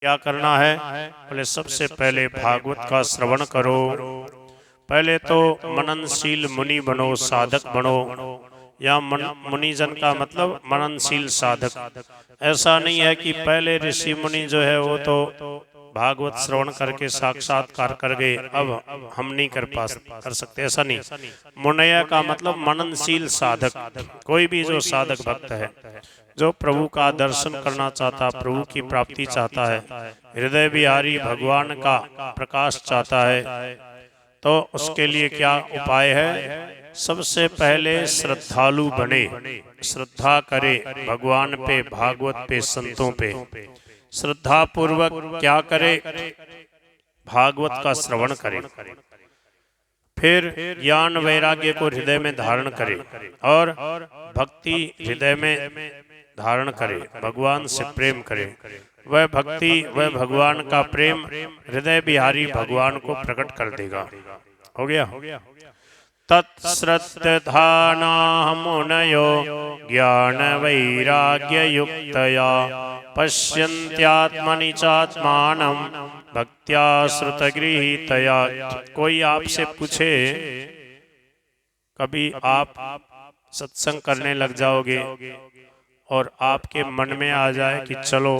क्या करना है? बोले सबसे पहले भागवत का श्रवण करो। पहले तो मननशील मुनि बनो, साधक बनो। या मुनिजन का मतलब मननशील साधक। ऐसा नहीं है कि पहले ऋषि मुनि जो है वो तो भागवत श्रवण करके साक्षात्कार कर गए, अब हम नहीं कर सकते, ऐसा नहीं। मुनय का मतलब मननशील साधक। कोई भी जो साधक भक्त है, जो प्रभु का दर्शन करना चाहता, प्रभु की प्राप्ति चाहता है, हृदय बिहारी भगवान का प्रकाश चाहता है, तो उसके लिए क्या उपाय है? सबसे पहले श्रद्धालु बने, श्रद्धा करे भगवान पे, भागवत पे, संतों पे। श्रद्धा पूर्वक क्या करे? भागवत का श्रवण करे, फिर ज्ञान वैराग्य को हृदय में धारण करे और भक्ति हृदय में धारण करे, भगवान से प्रेम करे। वह भक्ति, वह भगवान का प्रेम हृदय बिहारी भगवान को प्रकट कर देगा। हो गया? तत्श्रद्धाना मुनयो ज्ञान वैराग्य युक्तया पश्यन्त्यात्मनि चात्मानं भक्त्या श्रुतगृहीतया। कोई आपसे पूछे, कभी आप सत्संग करने लग जाओगे और आपके मन में आ जाए कि चलो,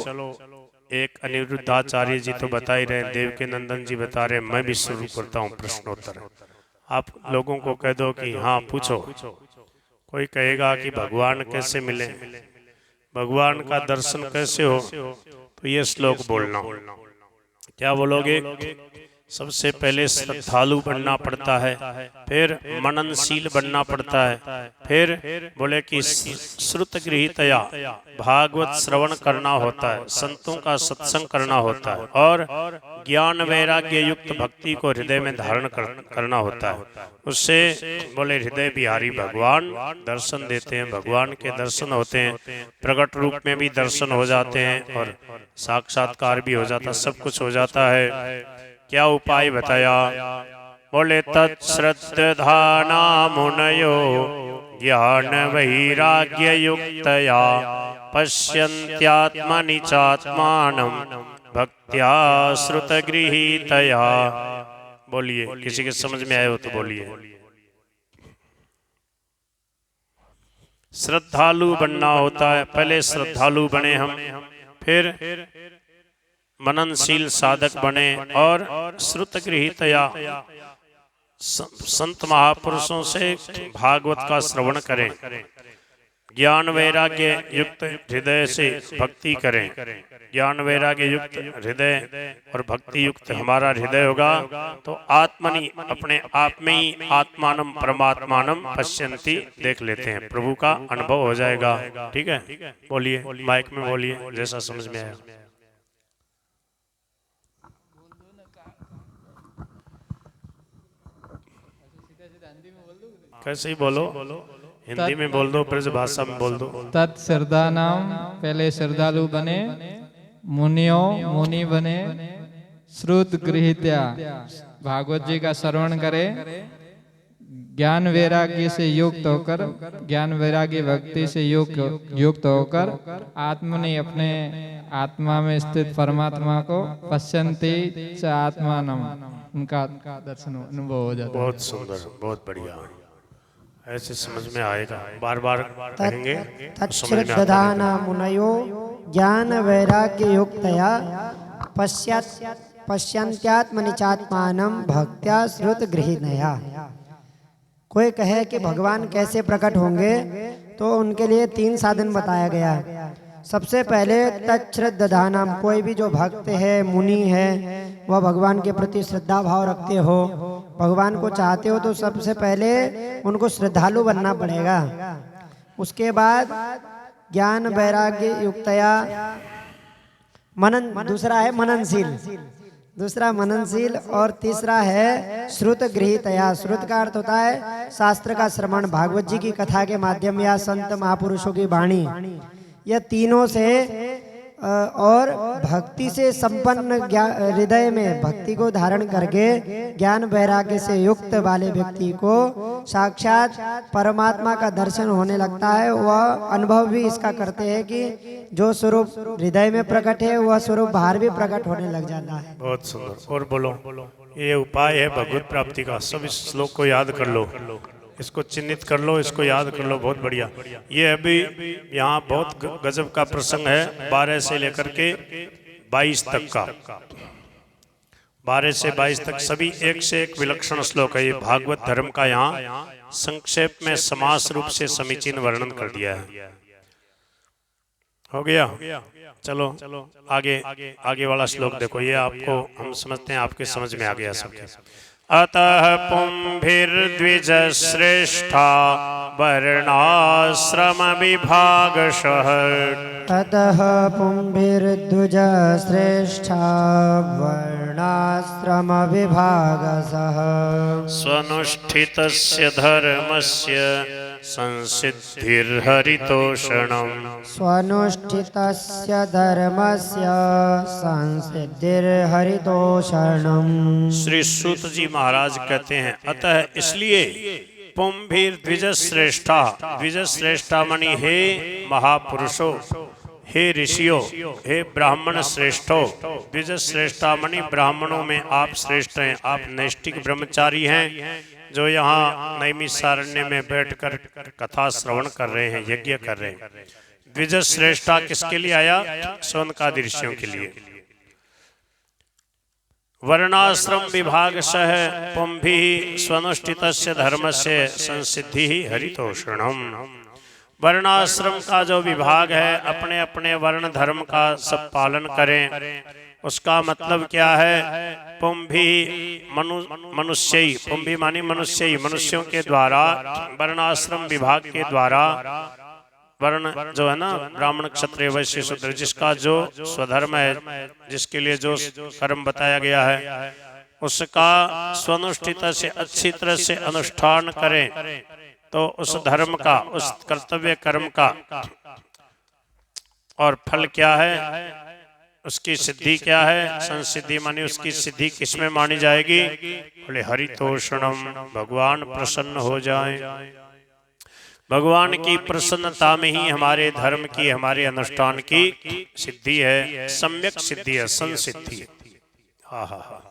एक अनिरुद्धाचार्य जी तो बता ही रहे, देवकी नंदन जी बता रहे, मैं भी शुरू करता हूँ प्रश्नोत्तर। आप लोगों को कह दो कि हाँ पूछो। कोई कहेगा कि भगवान कैसे मिले, भगवान का दर्शन कैसे हो, तो ये श्लोक बोलना। क्या बोलोगे? सबसे पहले श्रद्धालु बनना पड़ता है, फिर मननशील बनना पड़ता है, फिर बोले कि श्रुतगृहीतया भागवत श्रवण करना होता है, संतों का सत्संग करना होता है, और ज्ञान वैराग्य युक्त भक्ति को हृदय में धारण करना होता है। उससे बोले हृदय बिहारी भगवान दर्शन देते हैं, भगवान के दर्शन होते हैं, प्रकट रूप में भी दर्शन हो जाते हैं और साक्षात्कार भी हो जाता, सब कुछ हो जाता है। क्या उपाय बताया? बोले तत्श्रद्धाना मुनयो ज्ञान वैराग्य युक्तया पश्यन्त्यात्मनि चात्मानं भक्त्या श्रुतगृहीतया। बोलिए, किसी के समझ में आए हो तो बोलिए। श्रद्धालु बनना होता है, पहले श्रद्धालु बने हम, फिर मननशील साधक बने और श्रुतगृहीतया संत महापुरुषों से भागवत का श्रवण करें, ज्ञान वैराग्य युक्त हृदय से भक्ति करें। ज्ञान वैराग्य युक्त हृदय और भक्ति युक्त हमारा हृदय होगा तो आत्मनि, अपने आप में ही आत्मानम परमात्मानम पश्यन्ति, देख लेते हैं, प्रभु का अनुभव हो जाएगा। ठीक है? बोलिए, माइक में बोलिए, जैसा समझ में आया। कैसे ही बोलो, हिंदी में बोल दो, ब्रज भाषा में बोल दो। तत्श्रद्धानाम, पहले श्रद्धालु बने, मुनियों मुनि बने, श्रुत गृहीत्या भागवत जी का श्रवण करे, ज्ञान वैराग्य से युक्त होकर, ज्ञान वैराग्य भक्ति से युक्त होकर आत्मनि, अपने आत्मा में स्थित परमात्मा को पश्यन्ति च आत्मानम, उनका दर्शन अनुभव हो जाता है। बहुत सुंदर, बहुत बढ़िया, ऐसे समझ में आएगा। बार बार कहेंगे तच्छ्रद्धाना मुनयो ज्ञान वैराग्य युक्तया पश्यन्त्यात्मनि चात्मानं भक्त्या श्रुतगृहीतया। कोई कहे कि भगवान कैसे प्रकट होंगे, तो उनके लिए 3 साधन बताया गया। सबसे पहले तच्छ्रद्धानाम, कोई भी जो भक्त है, मुनि है, वह भगवान के प्रति श्रद्धा भाव रखते हो, भगवान को चाहते हो, तो सबसे पहले उनको श्रद्धालु बनना पड़ेगा। उसके बाद ज्ञान वैराग्य युक्तया मनन, दूसरा है मननशील, दूसरा मननशील, और तीसरा है श्रुत गृहीतया। श्रुत का अर्थ होता है शास्त्र का श्रवण, भागवत जी की कथा के माध्यम या संत महापुरुषों की वाणी। यह तीनों से और भक्ति से संपन्न हृदय में भक्ति को धारण करके ज्ञान वैराग्य से युक्त वाले व्यक्ति को साक्षात परमात्मा का दर्शन होने लगता है। वह अनुभव भी इसका करते हैं कि जो स्वरूप हृदय में प्रकट है वह स्वरूप बाहर भी प्रकट होने लग जाता है। बहुत सुंदर। और बोलो, ये उपाय है भगवत प्राप्ति का। सब इस श्लोक को याद कर लो, इसको चिन्हित कर लो, इसको याद कर लो। बहुत बढ़िया। ये अभी यहाँ बहुत गजब का प्रसंग है। 12 से लेकर के 22 तक का, 12 से 22 तक सभी एक से एक विलक्षण श्लोक है। ये भागवत धर्म का यहाँ संक्षेप में समास रूप से समीचीन वर्णन कर दिया है। हो गया? चलो आगे वाला श्लोक देखो। ये आपको हम समझते हैं, आपके समझ में आ गया सबके। अतः पुंभिर्द्विज श्रेष्ठा वर्णाश्रम विभागशः। अतः पुंभिर्द्विज श्रेष्ठा वर्णाश्रम विभागशः। स्वनुष्ठितस्य धर्मस्य संसिद्धिर्हरितोषणम्। स्वनुष्ठितस्य धर्मस्य संसिद्धिर्हरितोषणम्। श्री सूत जी महाराज कहते हैं, अतः इसलिए पुंभिर द्विज श्रेष्ठा, द्विज श्रेष्ठा मणि हे महापुरुषो, हे ऋषियों, हे ब्राह्मण श्रेष्ठो। द्विज श्रेष्ठा मणि ब्राह्मणों में आप श्रेष्ठ हैं। आप नैष्ठिक ब्रह्मचारी हैं जो यहाँ नैमिषारण्य में बैठकर कथा श्रवण कर रहे हैं, यज्ञ कर रहे हैं। द्विज श्रेष्ठा किसके लिए आया? शौनकादि ऋषियों के लिए। वर्णाश्रम विभागशः पुंभि स्वनुष्ठितस्य धर्मस्य संसिद्धि हरितोषणम्। वर्णाश्रम का जो विभाग है, अपने अपने वर्ण धर्म का सब पालन करें। उसका मतलब क्या है? पुंभी मनुष्य, पुंभी मानी मनुष्य, मनुष्यों के द्वारा वर्णाश्रम विभाग के द्वारा वर्ण जो है ना, ब्राह्मण क्षत्रिय वैश्य शूद्र, जिसका जो स्वधर्म है, जिसके लिए जो कर्म बताया गया है, उसका स्वनुष्ठित से अच्छी तरह से अनुष्ठान करें तो उस धर्म का, उस कर्तव्य कर्म का और फल क्या है, उसकी सिद्धि क्या है? संसिद्धि मानी उसकी सिद्धि किसमें मानी जाएगी? बोले हरितोषणम, भगवान प्रसन्न हो जाए। भगवान की प्रसन्नता में ही हमारे धर्म की, हमारे अनुष्ठान की सिद्धि है, सम्यक सिद्धि है, संसिद्धि है। हा हा हा,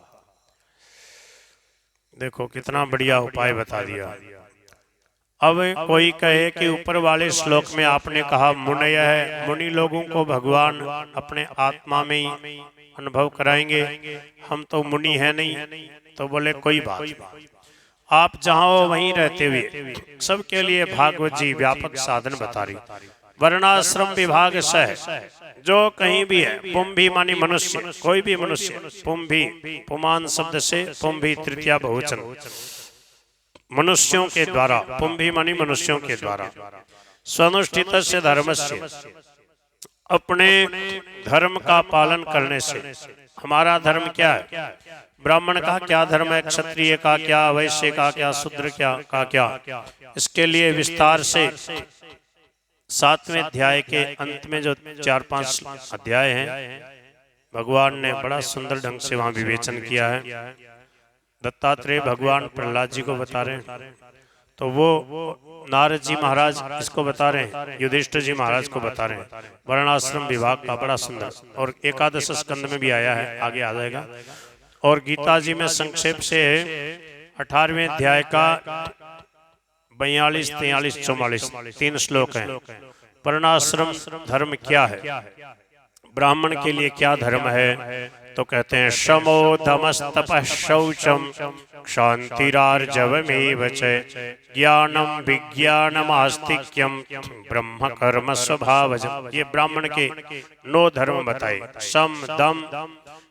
देखो कितना बढ़िया उपाय बता दिया। अब कोई कहे कि ऊपर वाले श्लोक में आपने कहा मुनय है, मुनि लोगों को भगवान अपने आत्मा में ही अनुभव कराएंगे, हम तो मुनि है नहीं। तो बोले कोई बात नहीं, आप जहाँ हो वहीं रहते हुए सबके लिए भागवत जी व्यापक साधन बता रही। वर्णाश्रम विभाग सह जो कहीं भी है, पुंभी मानी मनुष्य, कोई भी मनुष्य, पुंभी पुमान शब्द से पुंभी तृतीया बहुवचन, मनुष्यों के द्वारा, पुंभी मानी मनुष्यों के द्वारा, स्वनुष्ठित से धर्मस्य, अपने धर्म का पालन करने से। हमारा धर्म क्या है? ब्राह्मण का क्या धर्म है, क्षत्रिय का क्या, वैश्य का क्या, शूद्र का क्या। इसके लिए विस्तार से 7वें अध्याय के अंत में जो 4-5 अध्याय हैं, भगवान ने बड़ा सुंदर ढंग से वहां विवेचन किया है। दत्तात्रेय भगवान प्रहलाद जी को बता रहे हैं, तो वो नारद जी महाराज इसको बता रहे हैं, युधिष्ठिर जी महाराज को बता रहे हैं। वर्णाश्रम विभाग का बड़ा सुंदर, और 11 स्कंद में भी आया है, आगे आ जाएगा। और गीता जी में संक्षेप से 18वें अध्याय का 42, 43, 44 3 श्लोक हैं। वर्णाश्रम धर्म क्या है, ब्राह्मण के लिए क्या धर्म है? तो कहते हैं शमो दमस्तपः शौचम क्षान्तिरार्जवमेव च ज्ञानम विज्ञानम आस्तिक्यम ब्रह्म कर्म स्वभावजम्। ये ब्राह्मण के 9 धर्म बताए। सम दम,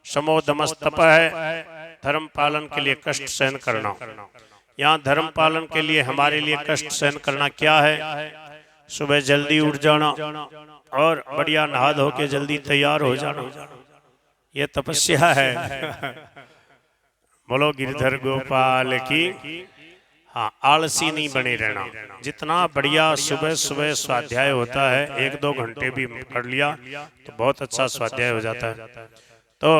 शमो दमस्तपः है धर्म पालन के लिए कष्ट सहन करना। यहाँ धर्म पालन के लिए हमारे लिए कष्ट सहन करना क्या है? सुबह जल्दी उठ जाना और बढ़िया नहा धो के जल्दी तैयार हो जाना, ये तपस्या है। बोलो गिरधर गोपाल की। हाँ, आलसी नहीं बने रहना। जितना बढ़िया सुबह सुबह स्वाध्याय होता है, 1-2 घंटे भी कर लिया तो बहुत अच्छा स्वाध्याय हो जाता है। तो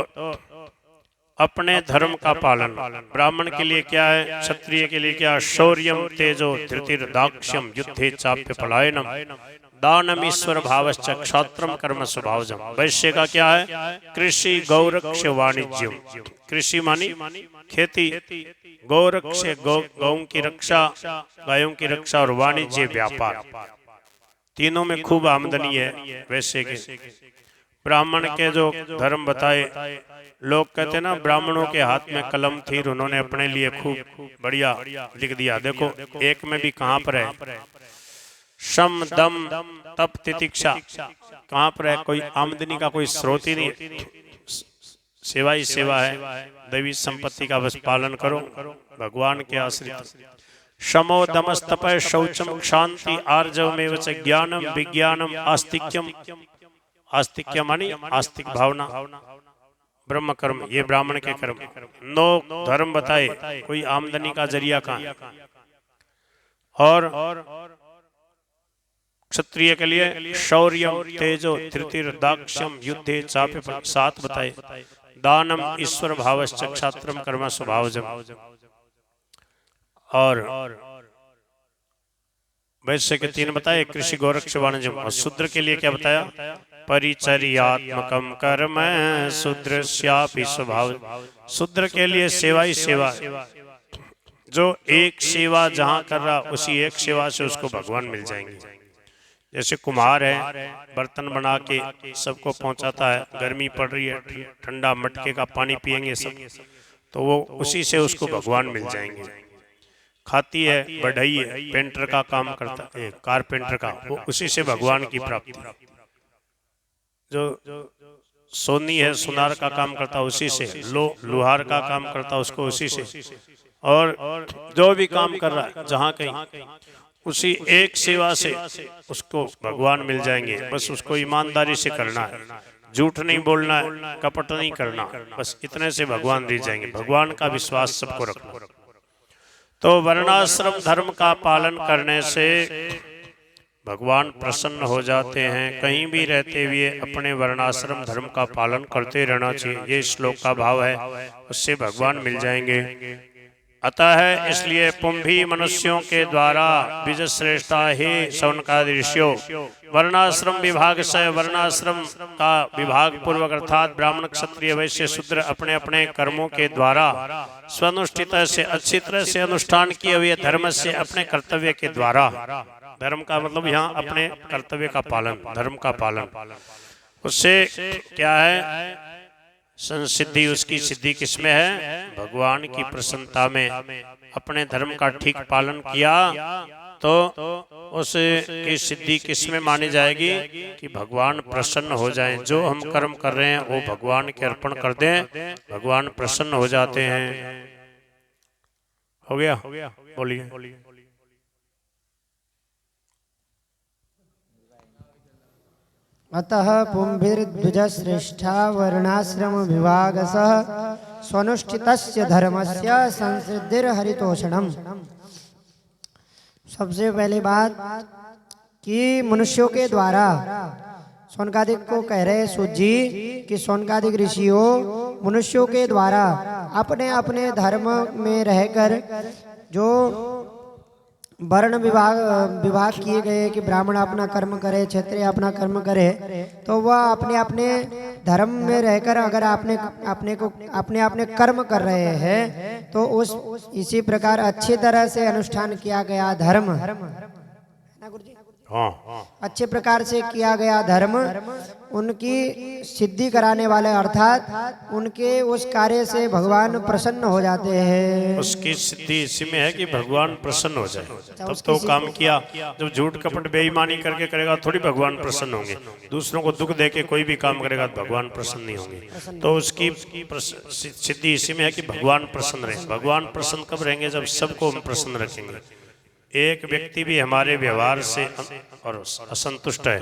अपने धर्म का पालन, ब्राह्मण के लिए क्या है, क्षत्रिय के लिए क्या, शौर्यम तेजो धृतिर्दाक्ष्यम युद्धे चाप्य पलायनम दानम ईश्वर भावश्च क्षात्रम कर्म स्वभावजम। वैश्य का क्या है, कृषि गौरक्ष वाणिज्यम। कृषि मानी खेती, गौरक्ष गौं की रक्षा, गायों की रक्षा, और वाणिज्य व्यापार। तीनों में खूब आमदनी है वैश्य के। ब्राह्मण के जो धर्म बताए, लोग कहते हैं ना ब्राह्मणों के हाथ में कलम थी, उन्होंने अपने लिए खूब बढ़िया लिख दिया। देखो एक में भी कहाँ पर है, शम दम तप तितिक्षा, कहाँ पर है, कोई आमदनी का कोई स्रोत ही नहीं, सेवा ही सेवा है। दैवी संपत्ति का बस पालन करो, भगवान के आश्रित। शमो दमस्तप शौचम शांति आर्जवमेव च ज्ञानम विज्ञानम आस्तिक्यम। आस्तिक्य मानी आस्तिक भावना, ब्रह्म कर्म, ये ब्राह्मण के कर्म। 9 धर्म बताए, कोई आमदनी का जरिया कहाँ है। और क्षत्रिय के लिए शौर्यम तेजो धृतिर्दाक्ष्यम युद्धे चाप्य 7 बताए, दानम ईश्वर भावश्च क्षात्रम कर्म स्वभावजम। और वैश्य के 3 बताए, कृषि गौरक्ष वाणिज्यम। और शूद्र के लिए क्या बताया, परिचर्यात्मकम कर्म शूद्रस्यापि स्वभाव। शूद्र के लिए सेवा ही सेवा है। जो एक सेवा जहाँ कर रहा, उसी एक सेवा से उसको भगवान मिल जाएंगे। जैसे कुम्हार है, बर्तन बना के सबको पहुंचाता है, गर्मी पड़ रही है, ठंडा मटके का पानी पिएंगे सब, तो वो उसी से उसको भगवान मिल जाएंगे। खाती है, बढ़ई है, पेंटर का काम करता है, कारपेंटर का, वो उसी से भगवान की प्राप्ति। जो सोनी है, सुनार का काम करता उसी से, लोहार का काम करता उसको उसी से। और जो भी काम कर रहा है जहाँ कहीं, उसी एक सेवा से उसको भगवान मिल जाएंगे। बस उसको ईमानदारी से करना है, झूठ नहीं बोलना है, कपट नहीं करना, बस इतने से भगवान दे जाएंगे। भगवान का विश्वास सबको रखना। तो वर्णाश्रम धर्म का पालन करने से भगवान प्रसन्न हो जाते हैं। कहीं भी रहते हुए अपने वर्णाश्रम धर्म का पालन करते रहना चाहिए, ये श्लोक का भाव है। उससे भगवान मिल जाएंगे। अतः है इसलिए पुंभी मनुष्यों के द्वारा बीजश्रेष्ठा ही शौनकादि ऋषियों वर्णाश्रम विभाग से, वर्णाश्रम का विभाग पूर्वक अर्थात ब्राह्मण क्षत्रिय वैश्य शूद्र अपने अपने कर्मों के द्वारा स्वनुष्ठित से अच्छी तरह से अनुष्ठान किए हुए धर्म से अपने कर्तव्य के द्वारा, धर्म का मतलब यहाँ अपने कर्तव्य का पालन, धर्म का पालन, उससे क्या है संसिद्धि, उसकी सिद्धि किसमें है, भगवान की प्रसन्नता में। अपने धर्म का ठीक पालन किया तो उस की सिद्धि किसमें मानी जाएगी कि भगवान प्रसन्न हो जाएं। जो हम कर्म कर रहे हैं वो भगवान के अर्पण कर दें, भगवान प्रसन्न हो जाते हैं। हो गया, बोलिए। अतः पुंभिर्द्विजश्रेष्ठा वर्णाश्रम विभागसः स्वनुष्ठितस्य धर्मस्य संसिद्धिर्हरितोषणम्। सबसे पहली बात कि मनुष्यों के द्वारा, शौनकादिक को कह रहे सूत जी कि शौनकादिक ऋषियों मनुष्यों के द्वारा अपने अपने धर्म में रहकर जो वर्ण विभाग किए गए कि ब्राह्मण अपना कर्म करे, क्षत्रिय अपना कर्म करे, तो वह अपने अपने धर्म में रहकर अगर अपने अपने कर्म कर रहे हैं तो उस इसी प्रकार अच्छी तरह से अनुष्ठान किया गया धर्म, अच्छे प्रकार से किया गया धर्म उनकी सिद्धि कराने वाले, अर्थात उनके उस कार्य से भगवान प्रसन्न हो जाते हैं। उसकी सिद्धि इसी में है कि भगवान प्रसन्न हो जाए। तब तो काम किया। जब झूठ कपट बेईमानी करके करेगा थोड़ी भगवान प्रसन्न होंगे। दूसरों को दुख दे के कोई भी काम करेगा तो भगवान प्रसन्न नहीं होंगे। तो उसकी सिद्धि इसी में है कि भगवान प्रसन्न रहे। भगवान प्रसन्न कब रहेंगे, जब सबको हम प्रसन्न रखेंगे। एक व्यक्ति भी हमारे व्यवहार से और असंतुष्ट है,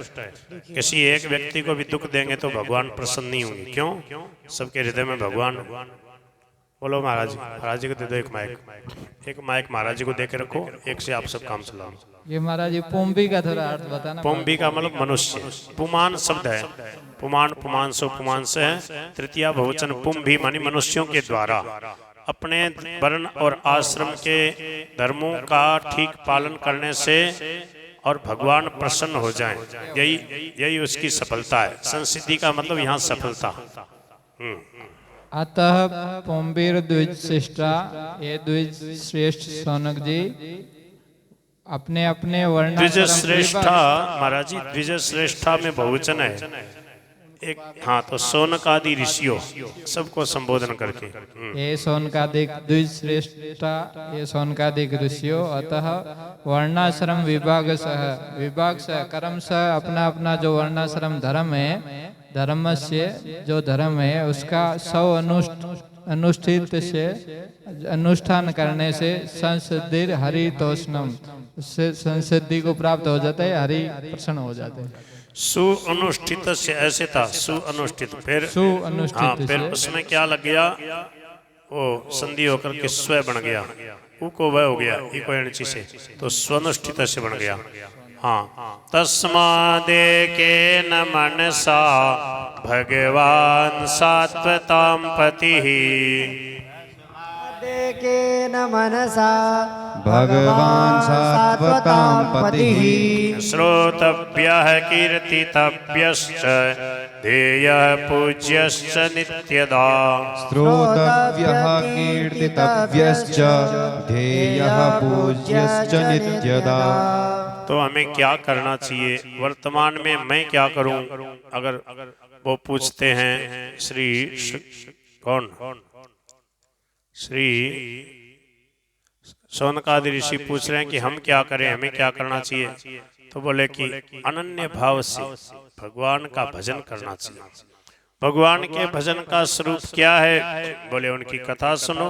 किसी एक व्यक्ति को भी दुख देंगे तो भगवान प्रसन्न नहीं होंगे। क्यों? सबके हृदय में भगवान। बोलो महाराज जी, महाराज जी को दे दो एक माइक महाराज जी को दे के रखो, एक से आप सब काम चलाओ। ये महाराज जी पुम्भी का थोड़ा अर्थ बताना। पुम्भी का मतलब मनुष्य, पुमान शब्द है, पुमान पुमांसो पुमान से है, तृतीया बहुवचन पुम्भी मानी मनुष्यों के द्वारा अपने वर्ण और आश्रम के धर्मों का ठीक पालन करने से और भगवान प्रसन्न हो जाएं, यही उसकी सफलता है। संसिद्धि का मतलब यहाँ सफलता। अतः पुम्बीर द्विज श्रेष्ठा, ये द्विज श्रेष्ठ शौनक जी अपने अपने वर्ण। द्विज श्रेष्ठा महाराज जी, द्विज श्रेष्ठा में बहुवचन है एक, हाँ तो शौनक आदि ऋषियों सबको संबोधन करके। ये शौनकादिक द्विज श्रेष्ठा, ये शौनकादिक ऋषियों। अतः वर्णाश्रम विभाग सह कर्म सह, अपना अपना जो वर्णाश्रम धर्म है, धर्म से जो धर्म है उसका सौ अनुष्ठित से अनुष्ठान करने से संसिद्धि हरितोष्णम, उससे संसिद्धि को प्राप्त हो जाता है, हरि प्रसन्न हो जाते हैं। सुअनुष्ठित से ऐसे था, सुअनुष्ठित, फिर सुअनुष्ठित, हाँ फिर उसमें क्या लग गया, वो संधि होकर के स्व बन गया, उ को वह हो गया, ई को एणची से, तो स्वनुष्ठित से बन गया। हाँ, तस्मादे के न मनसा भगवान सात्वतां पतिः, के न मनसा भगवान सात्वतां पतिः, श्रोतव्यः कीर्तितव्यश्च ध्येयः पूज्यश्च नित्यदा, श्रोतव्यः कीर्तितव्यश्च ध्येयः पूज्यश्च नित्यदा। तो हमें क्या करना चाहिए, वर्तमान में मैं क्या करूं? अगर वो पूछते हैं श्री कौन, श्री शौनकादि ऋषि पूछ रहे हैं कि हम क्या करें, हमें क्या करना चाहिए, तो बोले कि अनन्य भाव से भगवान का भजन करना चाहिए। भगवान के भजन का स्वरूप क्या है, बोले उनकी कथा सुनो,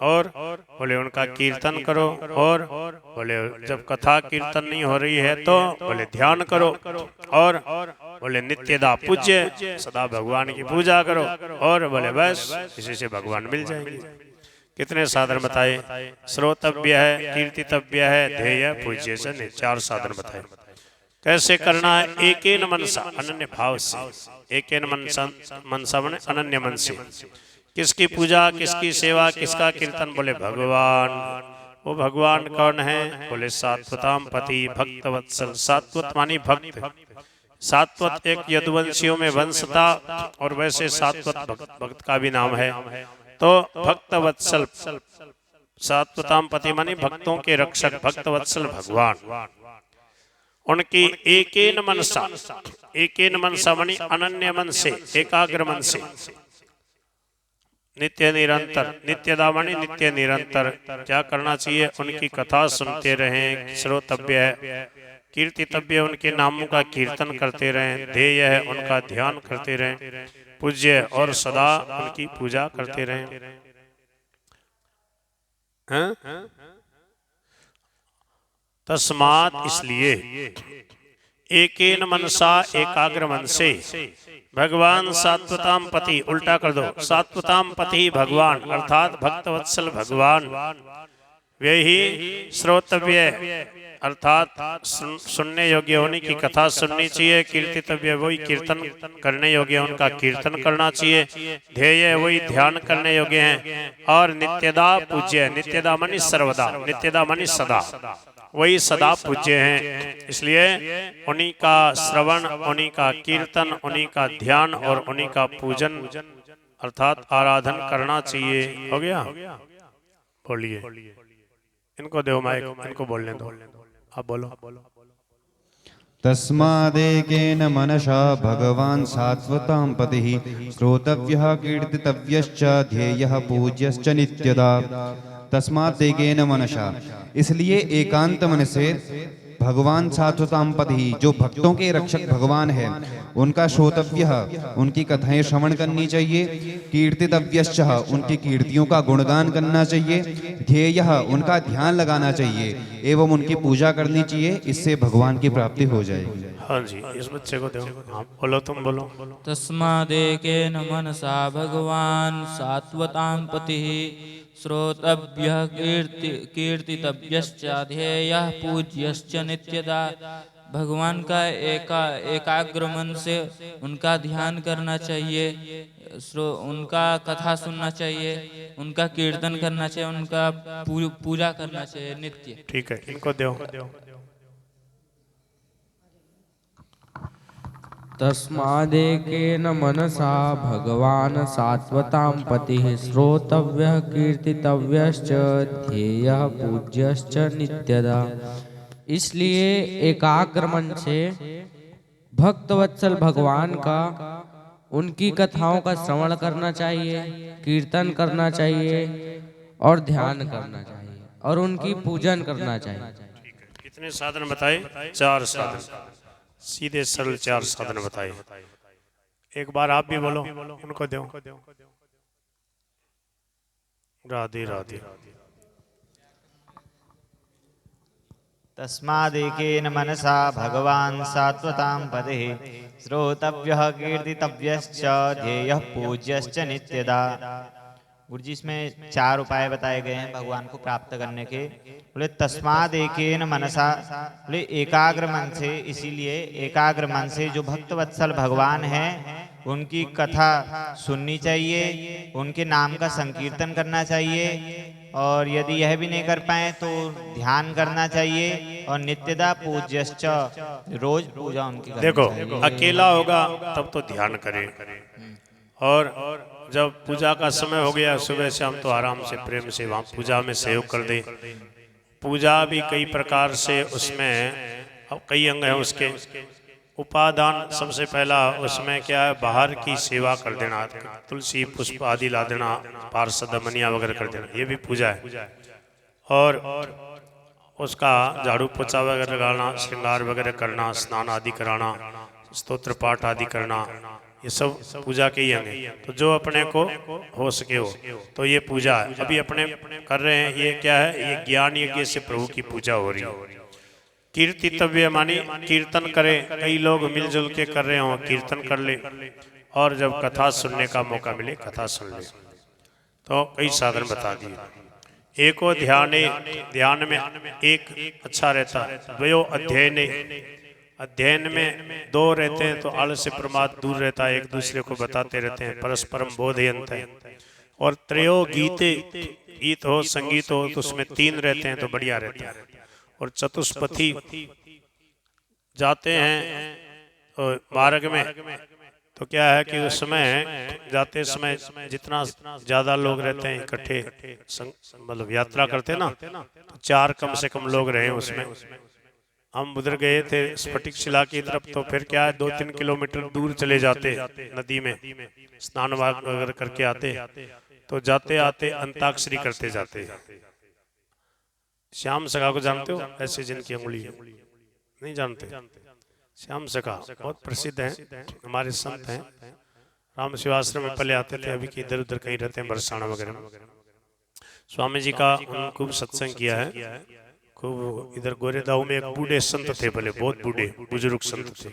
और बोले उनका कीर्तन करो, और बोले जब कथा कीर्तन नहीं हो रही है तो बोले ध्यान करो, और बोले नित्यदा पूज्य, सदा भगवान की पूजा करो, और बोले बस इसी से भगवान मिल जाएंगे। कितने साधन बताए, श्रोतव्य है, कीर्तितव्य है, ध्येय पूज्य से, चार साधन बताए। कैसे करना है, एकेन मनसा, अनन्य भाव से, एकेन मनसा बने अनन्य मन से। किसकी पूजा, किसकी सेवा, किसका कीर्तन, बोले भगवान। वो भगवान कौन है, बोले सात्वतां पति भक्त वत्सल, सात्वत मानी भक्त, सात्वत एक यदुवंशियों में वंश था, और वैसे सात्वत भक्त का भी नाम है। तो भक्त वत्सल, सात्वतां पति मानी भक्तों के रक्षक, भक्त वत्सल भगवान। उनकी एकेन मनसा, एकेन मनसा मानी अनन्य मन से, एकाग्र मन से, नित्य निरंतर, नित्यदा मानी नित्य निरंतर। क्या करना चाहिए, उनकी कथा सुनते रहें, श्रोतव्य है, कीर्तितव्य उनके नामों का कीर्तन करते रहें, ध्येय है उनका ध्यान करते रहें, पूज्य और सदा उनकी पूजा करते रहें। तस्मात् इसलिए, एकेन मनसा एकाग्र मन से, भगवान सात्वतां पति, उल्टा कर दो, सात्वतां पति भगवान अर्थात भक्तवत्सल भगवान, वही श्रोतव्य अर्थात सुनने योग्य होने की कथा सुननी चाहिए, कीर्तितव्य वही कीर्तन करने योग्य उनका कीर्तन करना चाहिए, ध्येय वही ध्यान करने योग्य हैं, और नित्यदा पूज्य, नित्यदा मनी सर्वदा, नित्यदा मनी सदा, वही सदा पूज्य हैं। इसलिए उन्हीं का श्रवण, उन्हीं का कीर्तन, उन्हीं का ध्यान और उन्हीं का पूजन अर्थात आराधन करना चाहिए। हो गया, बोलिए, इनको दो माइक, इनको बोलने दो, आप बोलो। तस्मादेकेन मनसा भगवान सात्वतां पतिः, श्रोतव्यः कीर्तितव्यश्च ध्येयः पूज्यश्च नित्यदा। तस्मादेकेन मनसा, इसलिए एकांत मन से भगवान सात्वतां पतिः, जो भक्तों के रक्षक भगवान है, उनका श्रोतव्य, उनकी कथाएं श्रवण करनी चाहिए, कीर्तितव्यश्च, उनकी कीर्तियों का गुणगान करना चाहिए, ध्येय उनका ध्यान लगाना चाहिए, एवं उनकी पूजा करनी चाहिए, इससे भगवान की प्राप्ति हो जाएगी। हाँ जी, इस बच्चे को दो। हाँ बोलो, तुम बोलो। तस्मादेकेन मनसा भगवान सात्वतां पतिः श्रोतव्यः कीर्तितव्यश्च ध्येयः पूज्यश्च नित्यदा। भगवान का एकाग्र मन से उनका ध्यान करना चाहिए, उनका कथा सुनना चाहिए, उनका कीर्तन करना चाहिए, उनका पूजा करना चाहिए नित्य। ठीक है, इनको दो। तस्मादेकेन मनसा भगवान सात्वतां पतिः श्रोतव्यः कीर्तितव्यश्च ध्येयः पूज्यश्च नित्यदा। इसलिए एकाग्र मन से भक्तवत्सल भगवान का, उनकी कथाओं का श्रवण करना चाहिए, कीर्तन करना चाहिए और ध्यान करना चाहिए और उनकी पूजन करना चाहिए। कितने साधन बताए? 4 साधन, सीधे सरल 4 साधन बताए। एक बार आप भी बोलो, उनको दो। राधे राधे। तस्मादेकेन मनसा भगवान सात्वतां पतिः श्रोतव्यः कीर्तितव्यश्च ध्येयः पूज्यश्च नित्यदा। गुरु जी इसमें 4 उपाय बताए गए हैं भगवान को प्राप्त करने के। बोले तस्मादेकेन मनसा, बोले एकाग्र मन से, इसीलिए एकाग्र मन से जो भक्तवत्सल भगवान हैं उनकी कथा सुननी चाहिए, उनके नाम का संकीर्तन करना चाहिए, और यदि यह भी नहीं कर पाए तो ध्यान करना चाहिए, और नित्यदा पूज्यश्च, रोज पूजा उनकी करनी देखो चाहिए। अकेला होगा तब तो ध्यान करें, और जब पूजा का समय हो गया सुबह से, हम तो आराम से प्रेम से वहाँ पूजा में सहयोग कर दें। पूजा भी कई प्रकार से, उसमें अब कई अंग हैं उसके। उपादान सबसे पहला उसमें क्या है, बाहर की सेवा कर देना, तुलसी पुष्प आदि ला देना, पार्षद मनिया वगैरह कर देना, ये भी पूजा है। और उसका झाड़ू पोछा वगैरह लगाना, श्रृंगार वगैरह करना, स्नान आदि कराना, स्तोत्र पाठ आदि करना, ये सब पूजा के ही अंग हैं। तो जो अपने को हो सके हो तो ये पूजा है। अभी अपने कर रहे हैं, ये क्या है, ये ज्ञान यज्ञ से प्रभु की पूजा हो रही है। कीर्तितव्य मानी कीर्तन करे, कई लोग मिलजुल के कर रहे हो, कीर्तन कर ले, और जब कथा सुनने का मौका मिले कथा सुन ले। तो कई साधन बता दिए। एको ध्याने, ध्यान में एक अच्छा रहता है। द्वयो अध्ययने, अध्ययन में 2 रहते हैं तो आलस्य प्रमाद दूर रहता है, एक दूसरे को बताते रहते हैं, परस्परम बोधयन्त है। और त्रयो गीते, गीत हो संगीत हो तो उसमें 3 रहते हैं तो बढ़िया रहता है। और चतुष्पथी जाते हैं तो मार्ग में, तो क्या है कि उस समय जाते समय जितना ज्यादा लोग रहते हैं इकट्ठे, मतलब यात्रा करते हैं ना, तो 4 कम से कम लोग रहे उसमें। हम उधर गए थे स्फटिक शिला की तरफ, तो फिर क्या है 2-3 किलोमीटर दूर चले जाते नदी में, स्नान वगैरह करके आते, तो जाते आते अंताक्षरी करते जाते। श्याम सखा को जानते हो? ऐसे जिनकी उंगली है, नहीं जानते? श्याम सखा बहुत प्रसिद्ध हैं, हमारे संत हैं, राम शिवाश्रम में पहले आते थे, अभी की इधर उधर कहीं रहते हैं, बरसाना वगैरह में। स्वामी जी का खूब सत्संग किया है, खूब। इधर गोरेदाऊ में एक बूढ़े संत थे, पहले बहुत बूढ़े बुजुर्ग संत थे,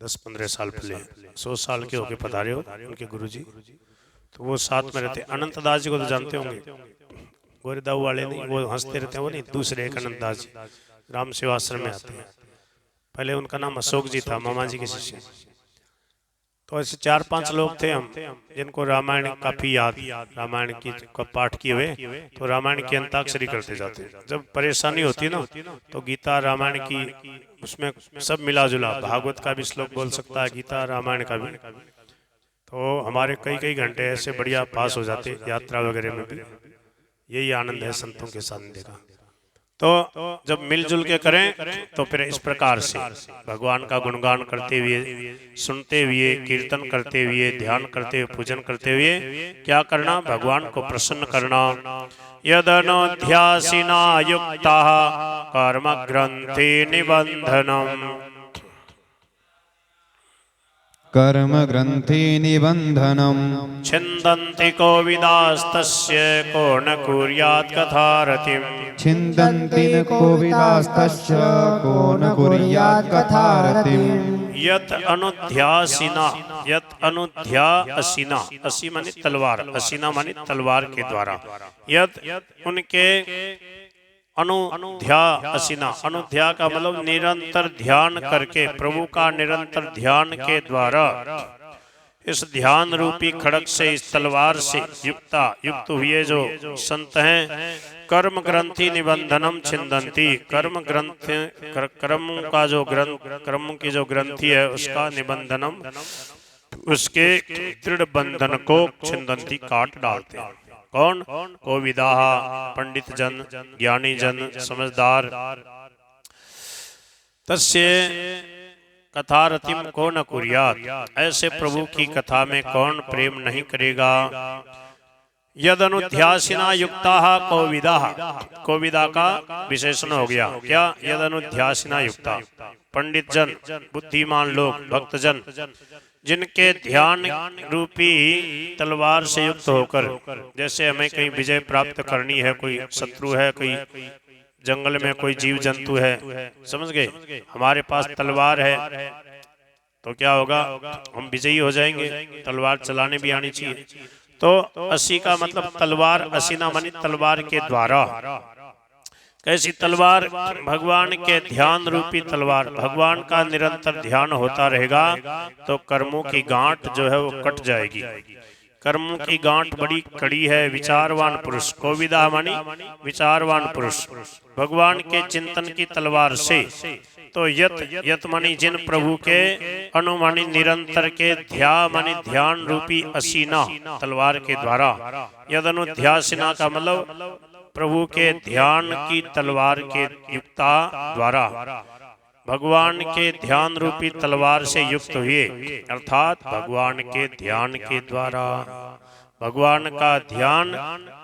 10-15 साल पहले 100 साल के होके पधारे हो उनके गुरुजी, तो वो साथ में रहते। अनंत दास जी को तो जानते होंगे, गोरेदाऊ वाले नहीं, वो हंसते रहते हैं, वो नहीं, दूसरे एक अनंत दास जी राम शिवाश्रम में आते हैं। पहले उनका नाम अशोक जी था, मामा जी के शिष्य। तो ऐसे 4-5 लोग थे हम, जिनको रामायण काफी याद, रामायण की का पाठ किए हुए, तो रामायण की अंताक्षरी करते जाते। जब परेशानी होती ना तो गीता रामायण की, उसमें सब मिला जुला, भागवत का भी श्लोक बोल सकता है, गीता रामायण का भी। तो हमारे कई घंटे ऐसे बढ़िया पास हो जाते, यात्रा वगैरह में भी। यही आनंद है संतों के साथ देखा। तो जब मिलजुल के करें तो फिर इस प्रकार से भगवान का गुणगान करते हुए, सुनते हुए, कीर्तन करते हुए, ध्यान करते हुए, पूजन करते हुए क्या करना, भगवान को प्रसन्न करना। यदनुध्यासिना युक्ताः कर्म ग्रंथि निबंधनम् कर्म ग्रंथि निबंधनम छिन्दन्ति कोविदास्तस्य को न कुर्यात् कथारतिम् छिन्दन्ति न कोविदास्तस्य को न कुर्यात् कथारतिम् यत अनुध्यासिना, यत अनुध्यासिना, असी माने तलवार, असीना माने तलवार के द्वारा, यत उनके अनुध्यासिना, अनुध्या का मतलब निरंतर ध्यान करके, प्रभु का निरंतर ध्यान के द्वारा इस ध्यान रूपी खड़ग से, इस तलवार से युक्त हुए जो संत हैं, कर्म ग्रंथि निबंधनम छिन्दन्ति, कर्म ग्रंथ, कर्म का जो कर्म की जो ग्रंथि है उसका निबंधनम, उसके दृढ़ बंधन को छिन्दन्ति काट डालते हैं। कौन? कोविदाह, पंडित जन, ज्ञानी जन, समझदार। तस्य कथारतिम को न कुर्यात्, ऐसे प्रभु की कथा में कौन प्रेम नहीं करेगा। यद अनुध्यासिना युक्ताः कोविदाः, कोविदा का विशेषण हो गया क्या? यद अनुध्यासिना युक्ता, पंडित जन, बुद्धिमान लोग, भक्तजन, जिनके ध्यान रूपी तलवार से युक्त होकर, जैसे हमें कहीं विजय प्राप्त करनी है, कोई शत्रु है, कोई जंगल में कोई जीव जंतु है, समझ गए, हमारे पास तलवार है तो क्या होगा, हम विजयी हो जाएंगे। तलवार चलाने भी आनी चाहिए। तो असी का मतलब तलवार, असीना मानी तलवार के द्वारा। कैसी तलवार? भगवान के ध्यान रूपी तलवार। भगवान का निरंतर ध्यान होता रहेगा तो कर्मों की गांठ जो है वो कट जाएगी। कर्मों की गांठ बड़ी कड़ी है। विचारवान पुरुष, कोविदा मानी विचारवान पुरुष, भगवान के चिंतन की तलवार से। तो यत मानी जिन प्रभु के अनुमानी निरंतर के मानी ध्यान रूपी असीना तलवार के द्वारा। यद अनुध्यासिना का मतलब प्रभु के ध्यान की तलवार के युक्ता द्वारा, भगवान के ध्यान रूपी तलवार से युक्त हुए, अर्थात भगवान के ध्यान के द्वारा। भगवान का ध्यान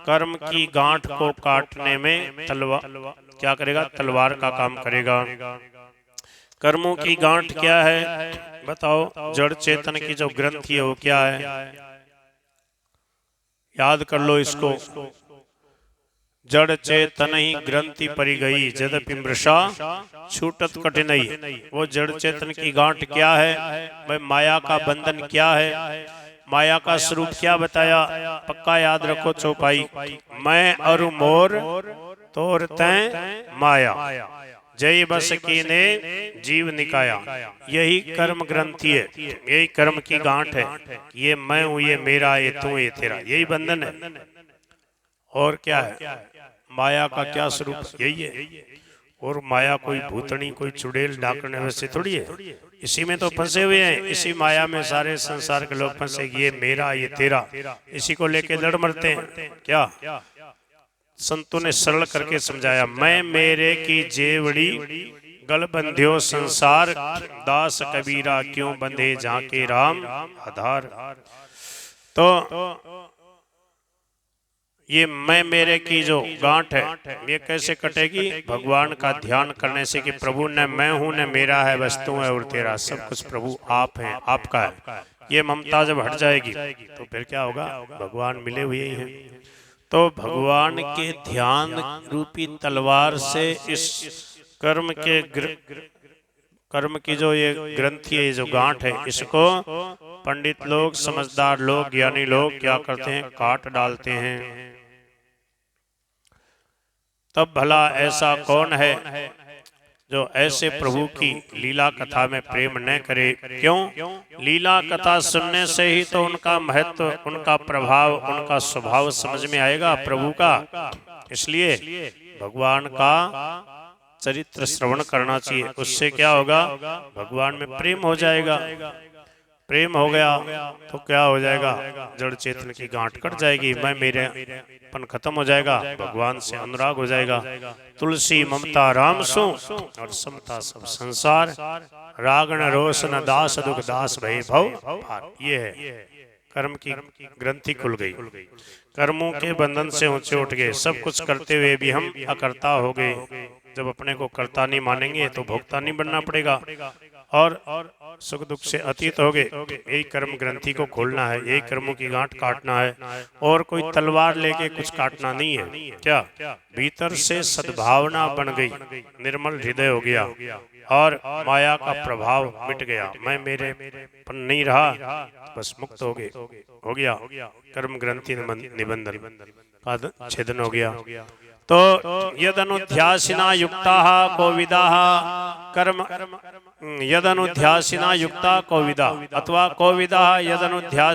कर्म की गांठ को काटने में क्या करेगा? तलवार का काम करेगा। कर्मों की गांठ क्या है बताओ? जड़ चेतन की जो ग्रंथि है वो क्या है? याद कर लो इसको। जड़ चेतन ही ग्रंथि परी गई, यद्यपि मृषा छूटत कठिनाई। वो जड़ चेतन की गांठ क्या है भाई? माया का बंधन क्या है? माया का स्वरूप क्या बताया? पक्का याद रखो चौपाई। मैं और मोर तोर तैं माया, जय बस कीने जीव निकाया। यही कर्म ग्रंथि है, यही कर्म की गांठ है। ये मैं हूं, ये मेरा, ये तू, ये तेरा, यही बंधन है। और क्या है? माया का क्या स्वरूप? यही है। और माया कोई भूतनी, कोई चुड़ैल, डाकने वैसे थोड़ी है। इसी में तो फंसे हुए हैं। इसी माया में सारे संसार के लोग फंसे। ये मेरा, ये तेरा, इसी को लेके लड़ मरते हैं। क्या संतों ने सरल करके समझाया। मैं मेरे की जेवड़ी गल बंध्यो संसार, दास कबीरा क्यों बंधे झांके राम आधार। तो ये मैं मेरे की जो गांठ है ये कैसे कटेगी? भगवान का ध्यान करने से कि प्रभु न मैं हूं न मेरा है, वस्तु है और तेरा, सब कुछ प्रभु आप हैं, आपका है। ये ममता जब हट जाएगी तो फिर क्या होगा? भगवान मिले हुए ही हैं। तो भगवान के ध्यान रूपी तलवार से इस कर्म की जो ये ग्रंथि है, जो गांठ है, इसको पंडित लोग, समझदार लोग, ज्ञानी लोग क्या करते हैं? काट डालते हैं। तब भला ऐसा कौन है जो ऐसे प्रभु की लीला कथा में प्रेम न करे? क्यों? लीला कथा सुनने से ही तो उनका महत्व, उनका प्रभाव, उनका स्वभाव समझ में आएगा प्रभु का। इसलिए भगवान का चरित्र श्रवण करना चाहिए। उससे क्या होगा? भगवान में प्रेम हो जाएगा। प्रेम हो गया तो क्या हो जाएगा? जड़ चेतन की गांठ कट जाएगी। मैं मेरेपन खत्म हो जाएगा। भगवान से अनुराग हो जाएगा। तुलसी ममता राम सो और समता सब संसार, रागण रोष न दास दुख दास भय भव। ये है कर्म की ग्रंथि खुल गई। कर्मों के बंधन से ऊंचे उठ गए। सब कुछ करते हुए भी हम अकर्ता हो गए। जब अपने को कर्ता नहीं मानेंगे तो भोक्ता नहीं बनना पड़ेगा। और सुख दुख से अतीत हो गए, यही कर्म ग्रंथि को खोलना है, यही कर्मों की गांठ काटना है, और कोई तलवार लेके कुछ काटना नहीं है। क्या भीतर से सद्भावना बन गई, निर्मल हृदय हो गया और माया का प्रभाव मिट गया, मैं मेरे पर नहीं रहा, बस मुक्त हो गए, हो गया कर्म ग्रंथि निबंधन का छेदन हो गया। तो यदनुध्यासिना युक्ताः कोविदाः कर्म यदनुध्यासिना युक्ता कोविदा अथवा कोविदाः यदनुध्यास